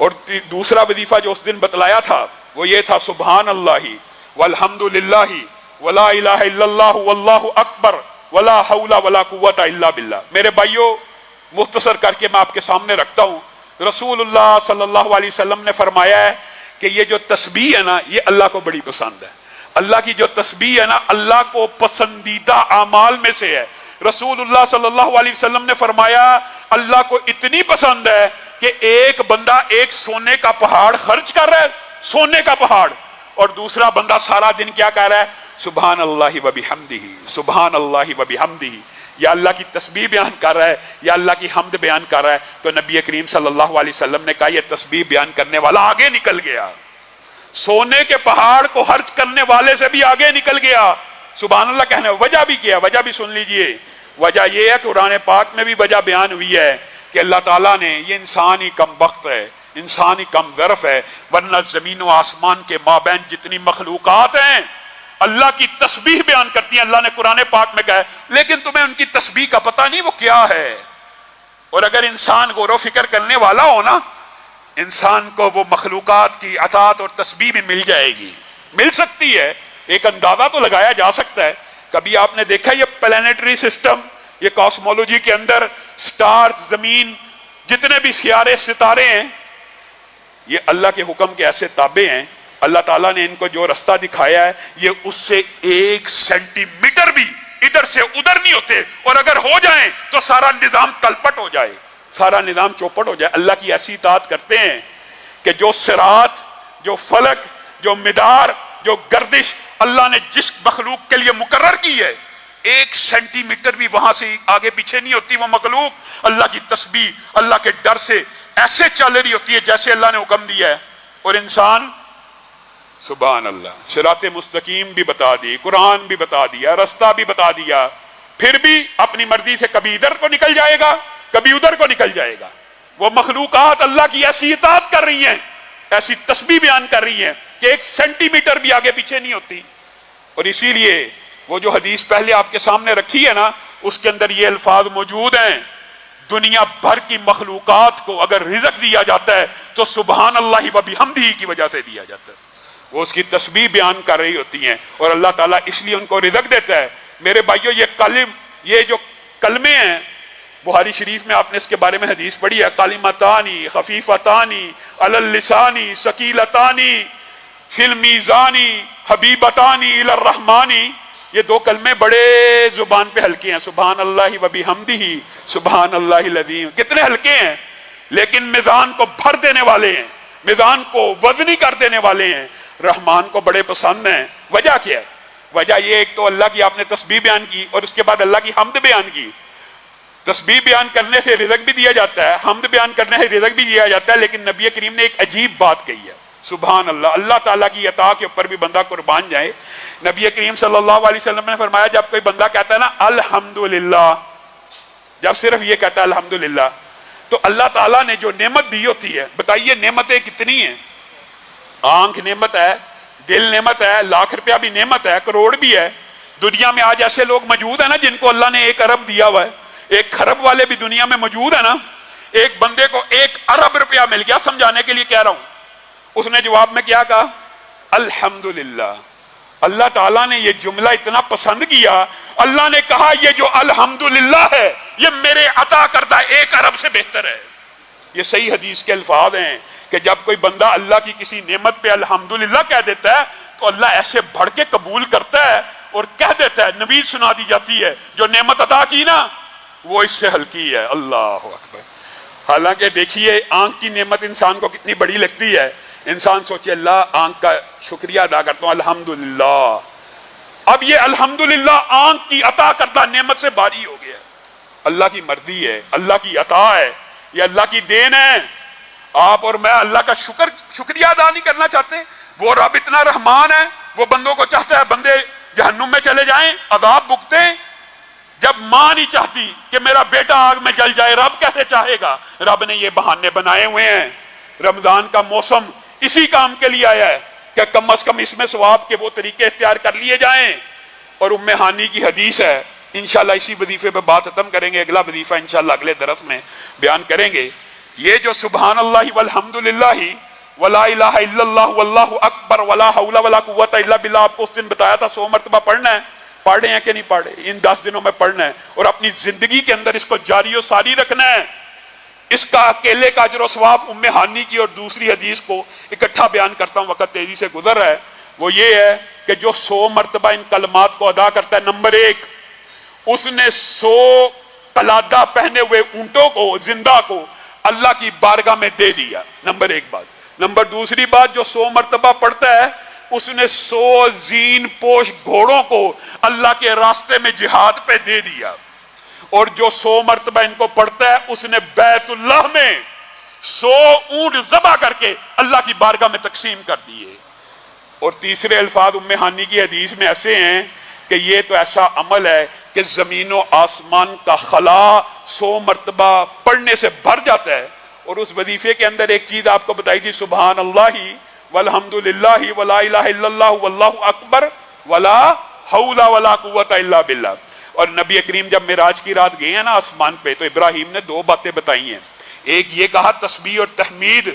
اور دوسرا وظیفہ جو اس دن بتلایا تھا وہ یہ تھا سبحان اللہ والحمدللہ ولا الہ الا اللہ واللہ اکبر ولا حول ولا قوت الا باللہ۔ میرے بھائیو، مختصر کر کے میں آپ کے سامنے رکھتا ہوں، رسول اللہ صلی اللہ علیہ وسلم نے فرمایا ہے کہ یہ جو تسبیح ہے نا یہ اللہ کو بڑی پسند ہے۔ اللہ کی جو تسبیح ہے نا اللہ کو پسندیدہ اعمال میں سے ہے۔ رسول اللہ صلی اللہ علیہ وسلم نے فرمایا اللہ کو اتنی پسند ہے کہ ایک بندہ ایک سونے کا پہاڑ خرچ کر رہا ہے، سونے کا پہاڑ، اور دوسرا بندہ سارا دن کیا کہہ رہا ہے؟ سبحان اللہ و بحمدہ، سبحان اللہ و بحمدہ، یا اللہ کی تسبیح بیان کر رہا ہے یا اللہ کی حمد بیان کر رہا ہے۔ تو نبی کریم صلی اللہ علیہ وسلم نے کہا یہ تسبیح بیان کرنے والا آگے نکل گیا، سونے کے پہاڑ کو خرچ کرنے والے سے بھی آگے نکل گیا۔ سبحان اللہ کہنے، وجہ بھی کیا، وجہ بھی سن لیجئے۔ وجہ یہ ہے کہ قرآن پاک میں بھی وجہ بیان ہوئی ہے کہ اللہ تعالیٰ نے، یہ انسان ہی کم بخت ہے، انسان ہی کم ظرف ہے، ورنہ زمین و آسمان کے مابین جتنی مخلوقات ہیں اللہ کی تسبیح بیان کرتی ہیں۔ اللہ نے قرآن پاک میں کہا ہے لیکن تمہیں ان کی تسبیح کا پتہ نہیں وہ کیا ہے۔ اور اگر انسان غور و فکر کرنے والا ہو نا، انسان کو وہ مخلوقات کی اطاعت اور تسبیح بھی مل جائے گی، مل سکتی ہے، ایک اندازہ تو لگایا جا سکتا ہے۔ کبھی آپ نے دیکھا یہ پلانیٹری سسٹم، یہ کاسمولوجی کے اندر سٹارز، زمین، جتنے بھی سیارے ستارے ہیں، یہ اللہ کے حکم کے ایسے تابع ہیں، اللہ تعالیٰ نے ان کو جو رستہ دکھایا ہے یہ اس سے 1 سینٹی میٹر بھی ادھر سے ادھر نہیں ہوتے، اور اگر ہو جائیں تو سارا نظام تلپٹ ہو جائے، سارا نظام چوپٹ ہو جائے۔ اللہ کی ایسی اطاعت کرتے ہیں کہ جو صراط، جو فلک، جو مدار، جو گردش اللہ نے جس مخلوق کے لیے مقرر کی ہے 1 سینٹی میٹر بھی وہاں سے آگے پیچھے نہیں ہوتی۔ وہ مخلوق اللہ کی تسبیح، اللہ کے ڈر سے ایسے چل رہی ہوتی ہے جیسے اللہ نے حکم دیا ہے۔ اور انسان سبحان اللہ، صراط مستقیم بھی بتا دی، قرآن بھی بتا دیا، رستہ بھی بتا دیا، پھر بھی اپنی مرضی سے کبھی ادھر کو نکل جائے گا کبھی ادھر کو نکل جائے گا۔ وہ مخلوقات اللہ کی ایسی اطاعت کر رہی ہیں، ایسی تسبیح بیان کر رہی ہیں کہ 1 سینٹی میٹر بھی آگے پیچھے نہیں ہوتی۔ اور اسی لیے وہ جو حدیث پہلے آپ کے سامنے رکھی ہے نا، اس کے اندر یہ الفاظ موجود ہیں، دنیا بھر کی مخلوقات کو اگر رزق دیا جاتا ہے تو سبحان اللہ و بحمدہ کی وجہ سے دیا جاتا ہے۔ وہ اس کی تسبیح بیان کر رہی ہوتی ہیں اور اللہ تعالیٰ اس لیے ان کو رزق دیتا ہے۔ میرے بھائیو، یہ جو کلمے ہیں، بخاری شریف میں آپ نے اس کے بارے میں حدیث پڑھی ہے، کلمتانی خفیفتانی علی اللسان ثقیلتانی فی المیزان حبیبتانی الی الرحمن۔ یہ 2 کلمے بڑے زبان پہ ہلکے ہیں، سبحان اللہ و بحمدہ، سبحان اللہ العظیم۔ کتنے ہلکے ہیں لیکن میزان کو بھر دینے والے ہیں، میزان کو وزنی کر دینے والے ہیں، رحمان کو بڑے پسند ہیں۔ وجہ کیا ہے؟ وجہ یہ ایک تو اللہ کی آپ نے تسبیح بیان کی اور اس کے بعد اللہ کی حمد بیان کی۔ تسبیح بیان کرنے سے رزق بھی دیا جاتا ہے، حمد بیان کرنے سے رزق بھی دیا جاتا ہے، لیکن نبی کریم نے ایک عجیب بات کہی ہے، سبحان اللہ۔ اللہ تعالیٰ کی عطا کے اوپر بھی بندہ قربان جائے۔ نبی کریم صلی اللہ علیہ وسلم نے فرمایا جب کوئی بندہ کہتا ہے نا الحمدللہ، جب صرف یہ کہتا ہے الحمدللہ، تو اللہ تعالیٰ نے جو نعمت دی ہوتی ہے، بتائیے نعمتیں کتنی ہیں؟ آنکھ نعمت ہے، دل نعمت ہے، لاکھ روپیہ بھی نعمت ہے، کروڑ بھی ہے۔ دنیا میں آج ایسے لوگ موجود ہیں نا جن کو اللہ نے 1 ارب دیا ہوا ہے، 1 خرب والے بھی دنیا میں موجود ہیں نا۔ ایک بندے کو 1 ارب روپیہ مل گیا، سمجھانے کے لیے کہہ رہا ہوں، اس نے جواب میں کیا کہا؟ الحمدللہ۔ اللہ تعالیٰ نے یہ جملہ اتنا پسند کیا، اللہ نے کہا یہ جو الحمدللہ ہے یہ میرے عطا کردہ 1 ارب سے بہتر ہے۔ یہ صحیح حدیث کے الفاظ ہیں کہ جب کوئی بندہ اللہ کی کسی نعمت پہ الحمدللہ کہہ دیتا ہے تو اللہ ایسے بڑھ کے قبول کرتا ہے اور کہہ دیتا ہے، نوید سنا دی جاتی ہے جو نعمت عطا کی نا وہ اس سے ہلکی ہے۔ اللہ اکبر۔ حالانکہ دیکھیے آنکھ کی نعمت انسان کو کتنی بڑی لگتی ہے، انسان سوچے اللہ آنکھ کا شکریہ ادا کرتا ہوں الحمدللہ۔ اب یہ الحمدللہ آنکھ کی عطا کردہ نعمت سے باری ہو گیا۔ اللہ کی مرضی ہے، اللہ کی عطا ہے، یہ اللہ کی دین ہے۔ آپ اور میں اللہ کا شکریہ ادا نہیں کرنا چاہتے؟ وہ رب اتنا رحمان ہے، وہ بندوں کو چاہتا ہے بندے جہنم میں چلے جائیں، عذاب بھگتے۔ جب ماں نہیں چاہتی کہ میرا بیٹا آگ میں جل جائے، رب کیسے چاہے گا؟ رب نے یہ بہانے بنائے ہوئے ہیں۔ رمضان کا موسم اسی کام کے لیے آیا ہے کہ کم از کم اس میں ثواب کے وہ طریقے اختیار کر لیے جائیں۔ اور ام ہانی کی حدیث ہے، انشاءاللہ اسی وظیفے پہ بات ختم کریں گے، اگلا وظیفہ انشاءاللہ اگلے درس میں بیان کریں گے یہ جو سبحان اللہ والحمدللہ ولا الہ الا اللہ واللہ اکبر ولا حول ولا قوت الا باللہ آپ کو اس دن بتایا تھا 100 مرتبہ پڑھنا ہے، پڑھے ہیں کہ نہیں پڑھے؟ ان 10 دنوں میں پڑھنا ہے اور اپنی زندگی کے اندر اس کو جاری و ساری رکھنا ہے۔ اس کا اکیلے کا اجر و ثواب ام ہانی کی اور دوسری حدیث کو اکٹھا بیان کرتا ہوں، وقت تیزی سے گزر رہا ہے، وہ یہ ہے کہ جو 100 مرتبہ ان کلمات کو ادا کرتا ہے، نمبر 1 اس نے 100 قلادہ پہنے ہوئے اونٹوں کو زندہ کو اللہ کی بارگاہ میں دے دیا، نمبر 1 بات۔ نمبر دوسری بات، جو 100 مرتبہ پڑھتا ہے اس نے 100 زین پوش گھوڑوں کو اللہ کے راستے میں جہاد پہ دے دیا، اور جو 100 مرتبہ ان کو پڑھتا ہے اس نے بیت اللہ میں 100 اونٹ ذبح کر کے اللہ کی بارگاہ میں تقسیم کر دیے۔ اور تیسرے الفاظ ام ہانی کی حدیث میں ایسے ہیں کہ یہ تو ایسا عمل ہے کہ زمین و آسمان کا خلا 100 مرتبہ پڑھنے سے بھر جاتا ہے۔ اور اس وظیفے کے اندر ایک چیز آپ کو بتائی تھی، سبحان اللہ والحمدللہ ولا الہ الا اللہ واللہ اکبر ولا حول ولا قوت الا باللہ۔ اور نبی کریم جب معراج کی رات گئے ہیں نا آسمان پہ، تو ابراہیم نے 2 باتیں بتائی ہیں، ایک یہ کہا تسبیح اور تحمید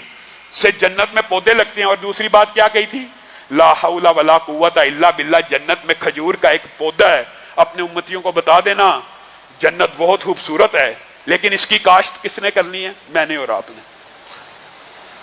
سے جنت میں پودے لگتے ہیں، اور دوسری بات کیا کہی تھی؟ لا حول ولا قوت الا باللہ، جنت میں کھجور کا ایک پودا ہے، اپنے امتیوں کو بتا دینا جنت بہت خوبصورت ہے، لیکن اس کی کاشت کس نے کرنی ہے؟ میں نے اور آپ نے۔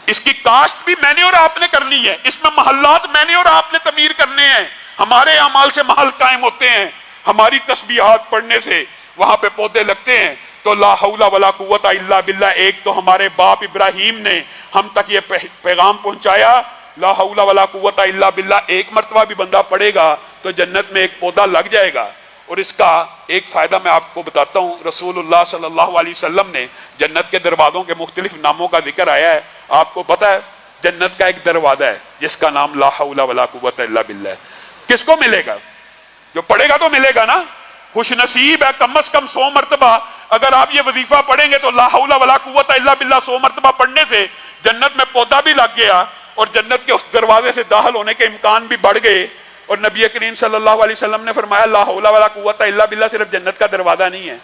اس کی کاشت بھی میں نے اور آپ نے کرنی ہے، اس میں محلات میں نے اور آپ نے تعمیر کرنے ہیں، ہمارے اعمال سے محل قائم ہوتے ہیں، ہماری تسبیحات پڑھنے سے وہاں پہ پودے لگتے ہیں۔ تو لا حول ولا قوت الا باللہ، ایک تو ہمارے باپ ابراہیم نے ہم تک یہ پیغام پہنچایا، لا حول ولا قوت الا باللہ ایک مرتبہ بھی بندہ پڑھے گا تو جنت میں ایک پودا لگ جائے گا۔ اور اس کا ایک فائدہ میں آپ کو بتاتا ہوں، رسول اللہ صلی اللہ علیہ وسلم نے جنت کے دروازوں کے مختلف ناموں کا ذکر آیا ہے، آپ کو پتہ ہے جنت کا ایک دروازہ ہے جس کا نام لا حول ولا قوت الا باللہ ہے۔ کس کو ملے گا؟ جو پڑھے گا تو ملے گا نا، خوش نصیب ہے۔ کم از کم 100 مرتبہ اگر آپ یہ وظیفہ پڑھیں گے تو لا حول ولا قوت الا باللہ 100 مرتبہ پڑھنے سے جنت میں پودا بھی لگ گیا اور جنت کے اس دروازے سے داخل ہونے کے امکان بھی بڑھ گئے۔ اور نبی کریم صلی اللہ علیہ وسلم نے فرمایا لا حول ولا قوت الا باللہ صرف جنت کا دروازہ نہیں ہے،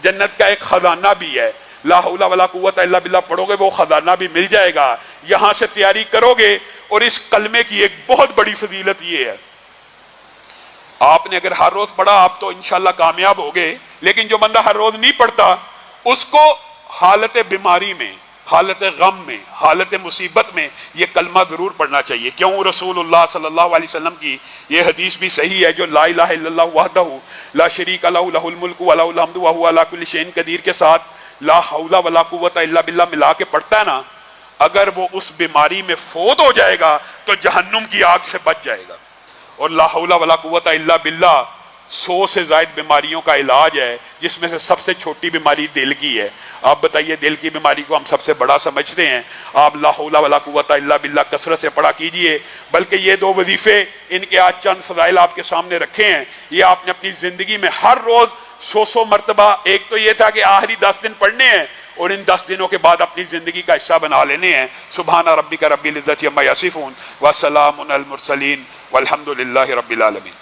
جنت کا ایک خزانہ بھی ہے۔ لا حول ولا قوت الا باللہ پڑھو گے وہ خزانہ بھی مل جائے گا، یہاں سے تیاری کرو گے۔ اور اس کلمے کی ایک بہت بڑی فضیلت یہ ہے، آپ نے اگر ہر روز پڑھا آپ تو انشاءاللہ کامیاب ہوگے، لیکن جو بندہ ہر روز نہیں پڑھتا اس کو حالت بیماری میں، حالت غم میں، حالت مصیبت میں یہ کلمہ ضرور پڑھنا چاہیے۔ کیوں؟ رسول اللہ صلی اللہ علیہ وسلم کی یہ حدیث بھی صحیح ہے، جو لا الہ الا اللہ وحدہ لا شریک لہ لہ الملک ولہ الحمد وہو علی کل شیء قدیر کے ساتھ لا حول ولا قوت الا باللہ ملا کے پڑھتا ہے نا، اگر وہ اس بیماری میں فوت ہو جائے گا تو جہنم کی آگ سے بچ جائے گا۔ اور لا حول ولا قوت الا باللہ 100 سے زائد بیماریوں کا علاج ہے، جس میں سے سب سے چھوٹی بیماری دل کی ہے۔ آپ بتائیے، دل کی بیماری کو ہم سب سے بڑا سمجھتے ہیں، آپ لا حول ولا قوت الا باللہ کثرت سے پڑھا کیجئے۔ بلکہ یہ 2 وظیفے، ان کے آج چند فضائل آپ کے سامنے رکھے ہیں، یہ آپ نے اپنی زندگی میں ہر روز 100 مرتبہ، ایک تو یہ تھا کہ آخری 10 دن پڑھنے ہیں اور ان 10 دنوں کے بعد اپنی زندگی کا حصہ بنا لینے ہیں۔ سبحان ربک رب العزت عما یصفون وسلام علی المرسلین والحمد للہ رب العالمین۔